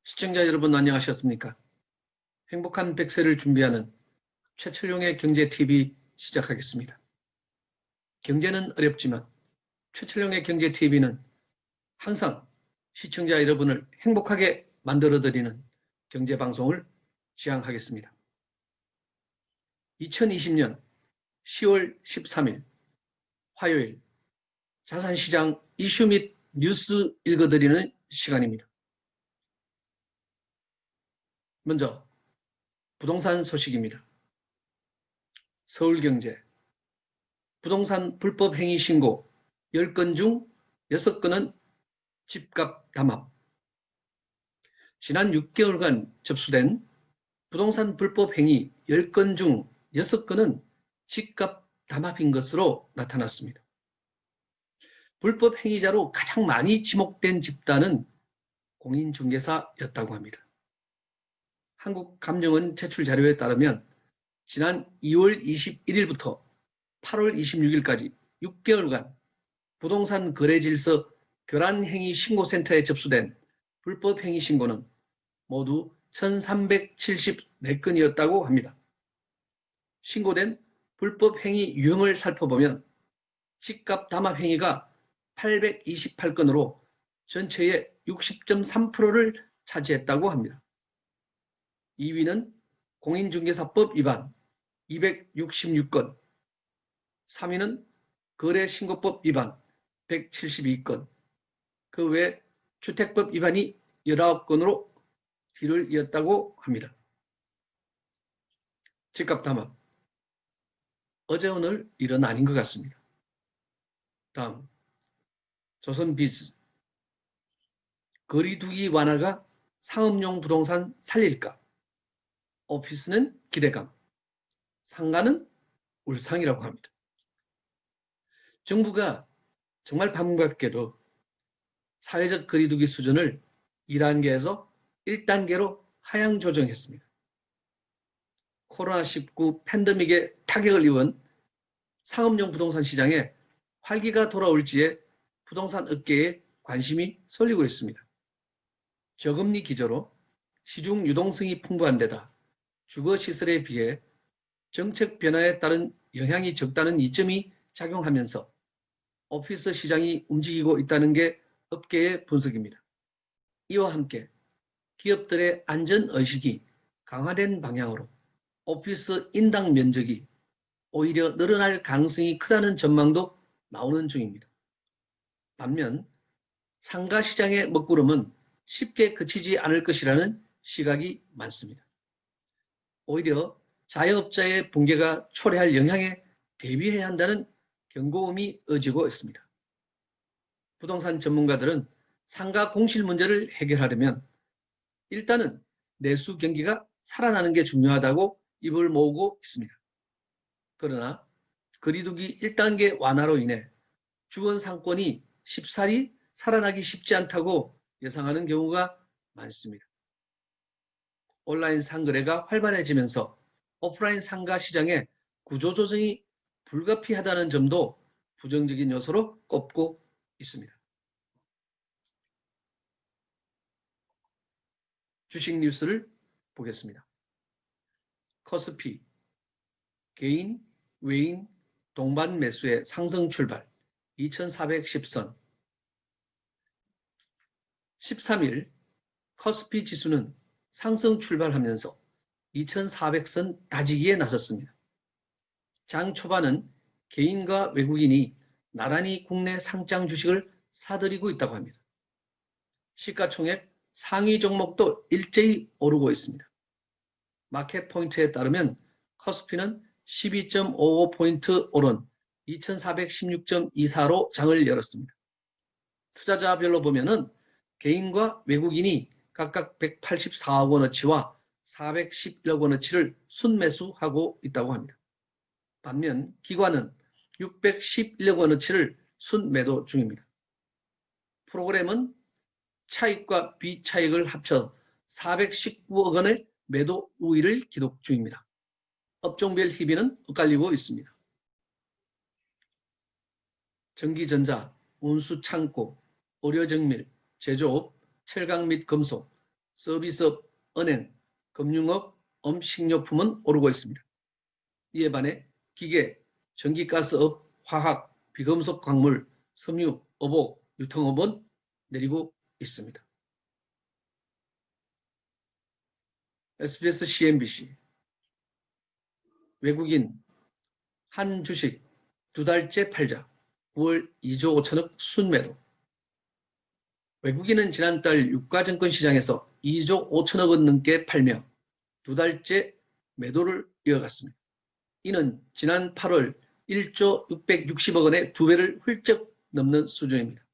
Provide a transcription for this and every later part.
시청자 여러분 안녕하셨습니까? 행복한 100세를 준비하는 최철용의 경제TV 시작하겠습니다. 경제는 어렵지만 최철용의 경제TV는 항상 시청자 여러분을 행복하게 만들어드리는 경제방송을 지향하겠습니다. 2020년 10월 13일 화요일 자산시장 이슈 및 뉴스 읽어드리는 시간입니다. 먼저 부동산 소식입니다. 서울경제 부동산 불법 행위 신고 10건 중 6건은 집값 담합. 지난 6개월간 접수된 부동산 불법 행위 10건 중 6건은 집값 담합인 것으로 나타났습니다. 불법 행위자로 가장 많이 지목된 집단은 공인중개사였다고 합니다. 한국감정원 제출 자료에 따르면 지난 2월 21일부터 8월 26일까지 6개월간 부동산 거래질서 교란행위 신고센터에 접수된 불법행위 신고는 모두 1374건이었다고 합니다. 신고된 불법행위 유형을 살펴보면 집값 담합행위가 828건으로 전체의 60.3%를 차지했다고 합니다. 2위는 공인중개사법 위반 266건, 3위는 거래신고법 위반 172건, 그 외 주택법 위반이 19건으로 뒤를 이었다고 합니다. 집값 담합. 어제 오늘 일은 아닌 것 같습니다. 다음, 조선비즈. 거리두기 완화가 상업용 부동산 살릴까? 오피스는 기대감, 상가는 울상이라고 합니다. 정부가 정말 반갑게도 사회적 거리두기 수준을 2단계에서 1단계로 하향 조정했습니다. 코로나19 팬데믹에 타격을 입은 상업용 부동산 시장에 활기가 돌아올지에 부동산 업계에 관심이 쏠리고 있습니다. 저금리 기조로 시중 유동성이 풍부한 데다 주거시설에 비해 정책 변화에 따른 영향이 적다는 이점이 작용하면서 오피스 시장이 움직이고 있다는 게 업계의 분석입니다. 이와 함께 기업들의 안전의식이 강화된 방향으로 오피스 인당 면적이 오히려 늘어날 가능성이 크다는 전망도 나오는 중입니다. 반면 상가 시장의 먹구름은 쉽게 그치지 않을 것이라는 시각이 많습니다. 오히려 자영업자의 붕괴가 초래할 영향에 대비해야 한다는 경고음이 어지고 있습니다. 부동산 전문가들은 상가 공실 문제를 해결하려면 일단은 내수 경기가 살아나는 게 중요하다고 입을 모으고 있습니다. 그러나 거리두기 1단계 완화로 인해 주거 상권이 쉽사리 살아나기 쉽지 않다고 예상하는 경우가 많습니다. 온라인 상거래가 활발해지면서 오프라인 상가 시장의 구조조정이 불가피하다는 점도 부정적인 요소로 꼽고 있습니다. 주식 뉴스를 보겠습니다. 코스피, 개인, 외인, 동반 매수의 상승 출발 2410선. 13일 코스피 지수는 상승 출발하면서 2400선 다지기에 나섰습니다. 장 초반은 개인과 외국인이 나란히 국내 상장 주식을 사들이고 있다고 합니다. 시가총액 상위 종목도 일제히 오르고 있습니다. 마켓 포인트에 따르면 코스피는 12.55포인트 오른 2416.24로 장을 열었습니다. 투자자별로 보면은 개인과 외국인이 각각 184억 원어치와 411억 원어치를 순매수하고 있다고 합니다. 반면 기관은 611억 원어치를 순매도 중입니다. 프로그램은 차익과 비차익을 합쳐 419억 원의 매도 우위를 기록 중입니다. 업종별 희비는 엇갈리고 있습니다. 전기전자, 운수창고, 의료정밀, 제조업, 철강 및 금속, 서비스업, 은행, 금융업, 음식료품은 오르고 있습니다. 이에 반해 기계, 전기가스업, 화학, 비금속 광물, 섬유, 어복, 유통업은 내리고 있습니다. SBS CNBC 외국인 한 주식 2달째 팔자 9월 2조 5천억 순매도. 외국인은 지난달 유가증권 시장에서 2조 5천억 원 넘게 팔며 2달째 매도를 이어갔습니다. 이는 지난 8월 1조 660억 원의 2배를 훌쩍 넘는 수준입니다.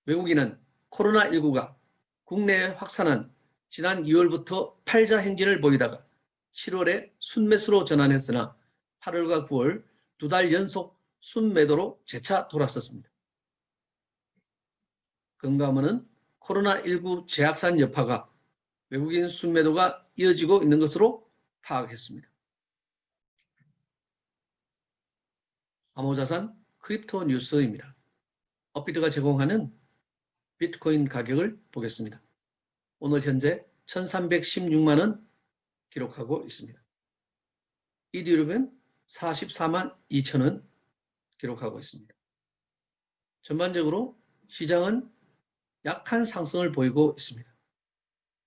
외국인은 코로나19가 국내에 확산한 지난 2월부터 팔자 행진을 보이다가 7월에 순매수로 전환했으나 8월과 9월 2달 연속 순매도로 재차 돌아섰습니다. 금감원은 코로나19 재확산 여파가 외국인 순매도가 이어지고 있는 것으로 파악했습니다. 암호자산 크립토 뉴스입니다. 업비트가 제공하는 비트코인 가격을 보겠습니다. 오늘 현재 1316만 원 기록하고 있습니다. 이더리움은 44만 2천 원 기록하고 있습니다. 전반적으로 시장은 약한 상승을 보이고 있습니다.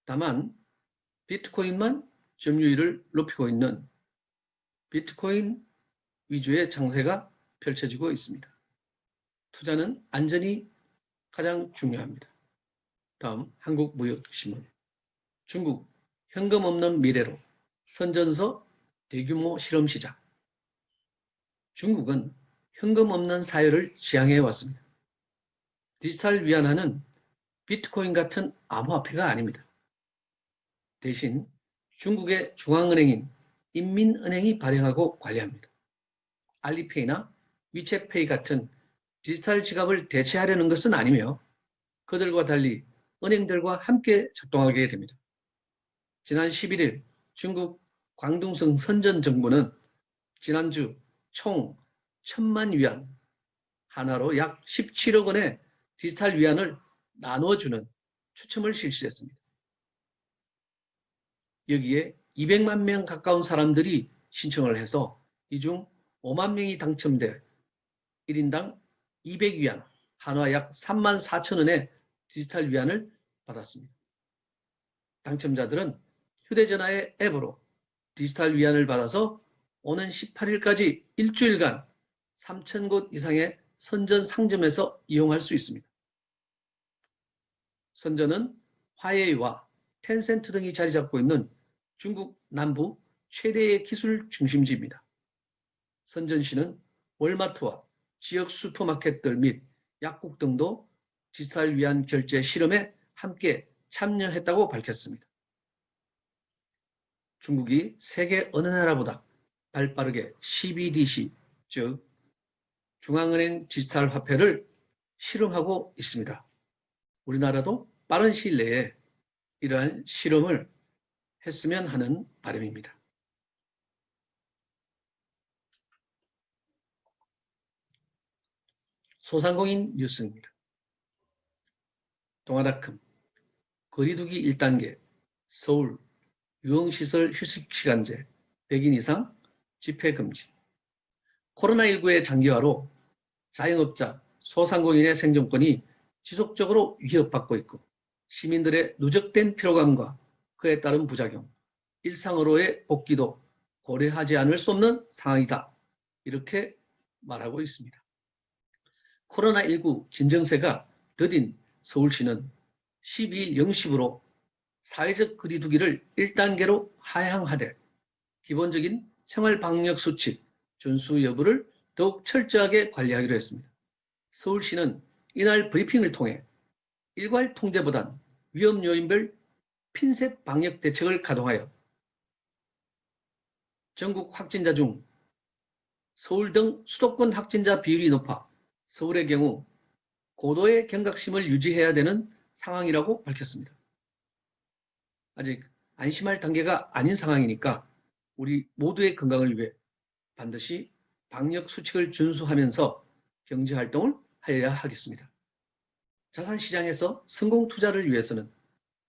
다만 비트코인만 점유율을 높이고 있는 비트코인 위주의 장세가 펼쳐지고 있습니다. 투자는 안전이 가장 중요합니다. 다음 한국무역신문. 중국 현금 없는 미래로 선전서 대규모 실험 시작. 중국은 현금 없는 사회를 지향해 왔습니다. 디지털 위안화는 비트코인 같은 암호화폐가 아닙니다. 대신 중국의 중앙은행인 인민은행이 발행하고 관리합니다. 알리페이나 위챗페이 같은 디지털 지갑을 대체하려는 것은 아니며 그들과 달리 은행들과 함께 작동하게 됩니다. 지난 11일 중국 광둥성 선전정부는 지난주 총 1,000만 위안, 하나로 약 17억 원의 디지털 위안을 나눠주는 추첨을 실시했습니다. 여기에 200만 명 가까운 사람들이 신청을 해서 이 중 5만 명이 당첨돼 1인당 200위안, 한화 약 3만 4천 원의 디지털 위안을 받았습니다. 당첨자들은 휴대전화의 앱으로 디지털 위안을 받아서 오는 18일까지 일주일간 3,000곳 이상의 선전 상점에서 이용할 수 있습니다. 선전은 화웨이와 텐센트 등이 자리 잡고 있는 중국 남부 최대의 기술 중심지입니다. 선전시는 월마트와 지역 슈퍼마켓들 및 약국 등도 디지털 위안 결제 실험에 함께 참여했다고 밝혔습니다. 중국이 세계 어느 나라보다 발빠르게 CBDC, 즉 중앙은행 디지털 화폐를 실험하고 있습니다. 우리나라도 빠른 시일 내에 이러한 실험을 했으면 하는 바람입니다. 소상공인 뉴스입니다. 동아닷컴 거리두기 1단계 서울 유흥시설 휴식시간제 100인 이상 집회금지. 코로나19의 장기화로 자영업자, 소상공인의 생존권이 지속적으로 위협받고 있고 시민들의 누적된 피로감과 그에 따른 부작용, 일상으로의 복귀도 고려하지 않을 수 없는 상황이다. 이렇게 말하고 있습니다. 코로나19 진정세가 더딘 서울시는 12일 0시부로 사회적 거리두기를 1단계로 하향하되 기본적인 생활방역수칙 준수 여부를 더욱 철저하게 관리하기로 했습니다. 서울시는 이날 브리핑을 통해 일괄 통제보단 위험 요인별 핀셋 방역 대책을 가동하여 전국 확진자 중 서울 등 수도권 확진자 비율이 높아 서울의 경우 고도의 경각심을 유지해야 되는 상황이라고 밝혔습니다. 아직 안심할 단계가 아닌 상황이니까 우리 모두의 건강을 위해 반드시 방역 수칙을 준수하면서 경제활동을 하여야 하겠습니다. 자산시장에서 성공 투자를 위해서는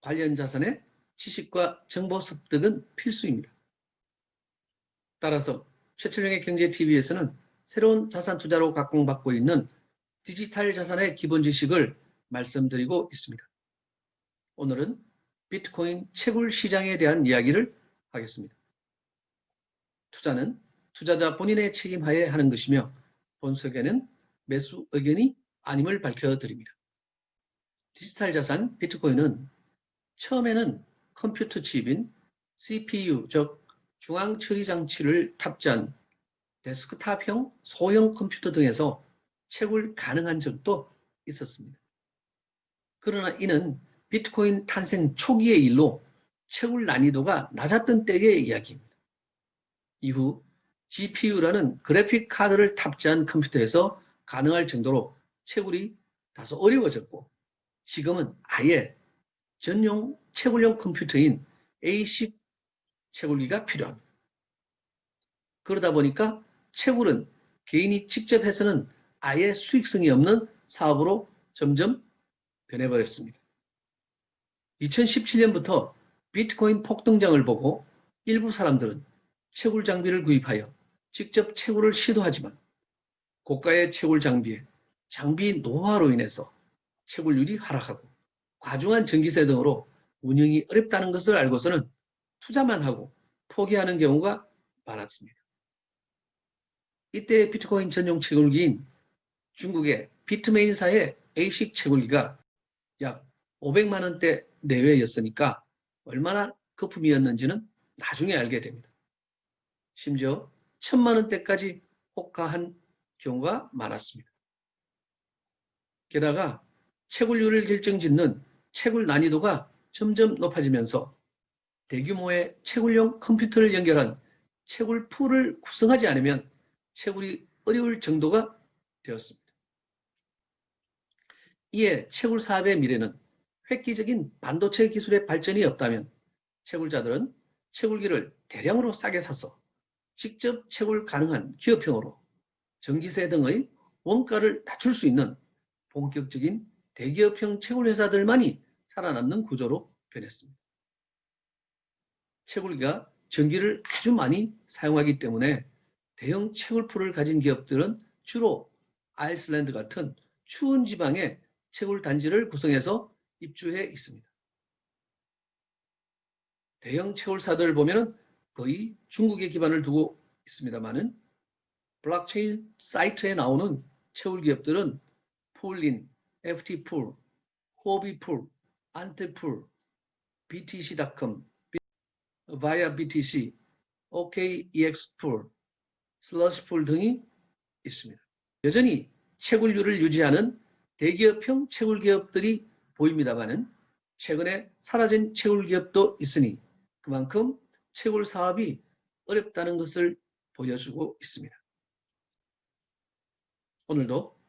관련 자산의 지식과 정보 습득은 필수입니다. 따라서 최철영의 경제TV에서는 새로운 자산 투자로 각광받고 있는 디지털 자산의 기본 지식을 말씀드리고 있습니다. 오늘은 비트코인 채굴 시장에 대한 이야기를 하겠습니다. 투자는 투자자 본인의 책임하에 하는 것이며 본석에는 매수 의견이 아님을 밝혀드립니다. 디지털 자산 비트코인은 처음에는 컴퓨터 칩인 CPU, 즉 중앙 처리 장치를 탑재한 데스크탑형 소형 컴퓨터 등에서 채굴 가능한 적도 있었습니다. 그러나 이는 비트코인 탄생 초기의 일로 채굴 난이도가 낮았던 때의 이야기입니다. 이후 GPU라는 그래픽 카드를 탑재한 컴퓨터에서 가능할 정도로 채굴이 다소 어려워졌고 지금은 아예 전용 채굴용 컴퓨터인 ASIC 채굴기가 필요합니다. 그러다 보니까 채굴은 개인이 직접 해서는 아예 수익성이 없는 사업으로 점점 변해버렸습니다. 2017년부터 비트코인 폭등장을 보고 일부 사람들은 채굴 장비를 구입하여 직접 채굴을 시도하지만 고가의 채굴 장비에 장비 노화로 인해서 채굴률이 하락하고 과중한 전기세 등으로 운영이 어렵다는 것을 알고서는 투자만 하고 포기하는 경우가 많았습니다. 이때 비트코인 전용 채굴기인 중국의 비트메인사의 ASIC 채굴기가 약 500만 원대 내외였으니까 얼마나 거품이었는지는 나중에 알게 됩니다. 심지어 1000만 원대까지 호가한 경우가 많았습니다. 게다가 채굴률을 결정짓는 채굴 난이도가 점점 높아지면서 대규모의 채굴용 컴퓨터를 연결한 채굴 풀을 구성하지 않으면 채굴이 어려울 정도가 되었습니다. 이에 채굴 사업의 미래는 획기적인 반도체 기술의 발전이 없다면 채굴자들은 채굴기를 대량으로 싸게 사서 직접 채굴 가능한 기업형으로 전기세 등의 원가를 낮출 수 있는 본격적인 대기업형 채굴 회사들만이 살아남는 구조로 변했습니다. 채굴기가 전기를 아주 많이 사용하기 때문에 대형 채굴풀을 가진 기업들은 주로 아이슬란드 같은 추운 지방에 채굴 단지를 구성해서 입주해 있습니다. 대형 채굴사들을 보면 거의 중국에 기반을 두고 있습니다만은 블록체인 사이트에 나오는 채굴 기업들은 폴린, FT풀, 호비풀, 안테풀, BTC.com, 바이아 BTC, OKEX풀, 슬러시풀 등이 있습니다. 여전히 채굴률을 유지하는 대기업형 채굴 기업들이 보입니다만은 최근에 사라진 채굴 기업도 있으니 그만큼 채굴 사업이 어렵다는 것을 보여주고 있습니다. 오늘도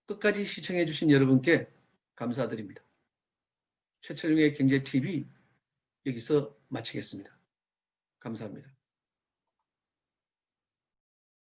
끝까지 시청해 주신 여러분께 감사드립니다. 최철용의 경제TV 여기서 마치겠습니다. 감사합니다.